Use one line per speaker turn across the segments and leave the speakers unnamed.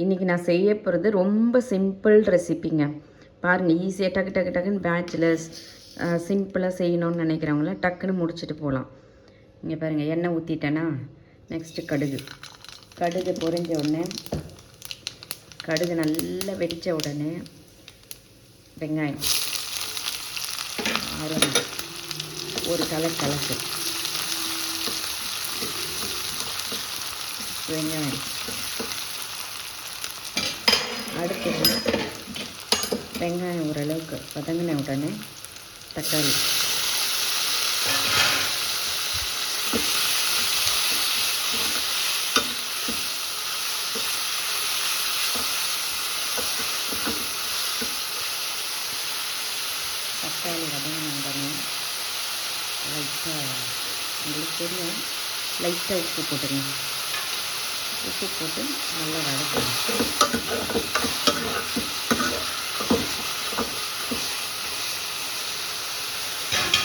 இன்றைக்கி நான் செய்ய போகிறது ரொம்ப சிம்பிள் ரெசிப்பிங்க. பாருங்கள், ஈஸியாக டக்கு டக்கு டக்குன்னு பேச்சுலர்ஸ் சிம்பிளாக செய்யணும்னு நினைக்கிறவங்கள டக்குன்னு முடிச்சுட்டு போகலாம். இங்கே பாருங்கள், எண்ணெய் ஊற்றிட்டேன்னா நெக்ஸ்ட்டு கடுகு பொரிஞ்ச உடனே, கடுகு நல்லா வெடித்த உடனே வெங்காயம் ஒரு கலக்கு வெங்காயம். அடுத்தது வெங்காயம் ஓரளவுக்கு வதங்கின உடனே தக்காளி, வதங்கின உடனே லைட்டாக, உங்களுக்கு தெரியும், லைட்டாக உப்பு போட்டுருங்க. உப்பு போட்டு நல்லா வதக்கணும்.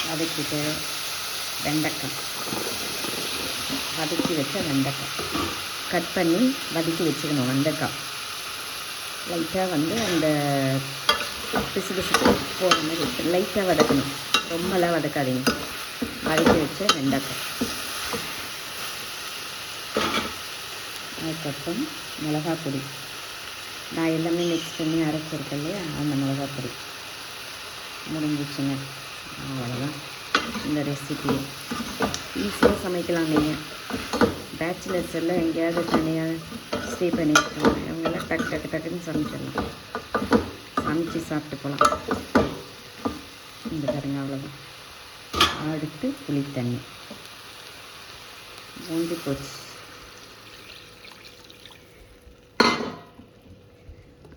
வதக்கிட்டு வெண்டைக்காய், வதக்கி வச்ச வெண்டைக்காய் கட் பண்ணி வதக்கி வச்சுக்கணும். வெண்டைக்காய் லைட்டாக அந்த பிசு பிசுப்பு போகிற மாதிரி லைட்டாக வதக்கணும், ரொம்பலாம் வதக்காதீங்க. வதக்கி வச்ச வெண்டைக்காய், அதுக்கப்புறம் மிளகாய் பொடி. நான் எல்லாமே மிக்ஸ் பண்ணி அரைச்சிருக்கேன் இல்லையா, அந்த மிளகாய் பொடி முடிஞ்சிச்சுங்க. அவ்வளோதான் இந்த ரெசிபி. ஈஸியாக சமைக்கலாம். நீங்கள் பேச்சுலர்ஸ் எல்லாம் எங்கேயாவது தனியாக ஸ்டே பண்ணியிருக்காங்க, அவங்கெல்லாம் டக்குன்னு சமைச்சிடலாம், சமைச்சு சாப்பிட்டு போகலாம். இந்த பாருங்க, அவ்வளோதான். அடுத்து புளி தண்ணி மூஞ்சி போச்சு.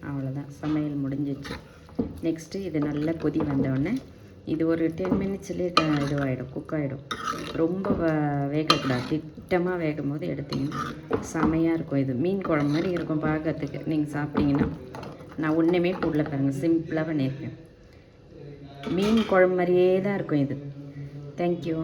அவ்வளோதான், சமையல் முடிஞ்சிச்சு. நெக்ஸ்ட்டு இது நல்லா கொதி வந்தோடனே இது ஒரு 10 மினிட்ஸ்லேயே இதுவாகிடும், குக் ஆகிடும். ரொம்ப வேகக்கூடாது, திட்டமாக வேகும் போது எடுத்திங்கன்னா செமையாக இருக்கும். இது மீன் குழம்பு மாதிரி இருக்கும் பார்க்கறதுக்கு. நீங்கள் சாப்பிட்டீங்கன்னா, நான் ஒன்றுமே போடல பாருங்கள், சிம்பிளாக பண்ணியிருக்கேன். மீன் குழம்பு மாதிரியே தான் இருக்கும் இது. தேங்க்யூ.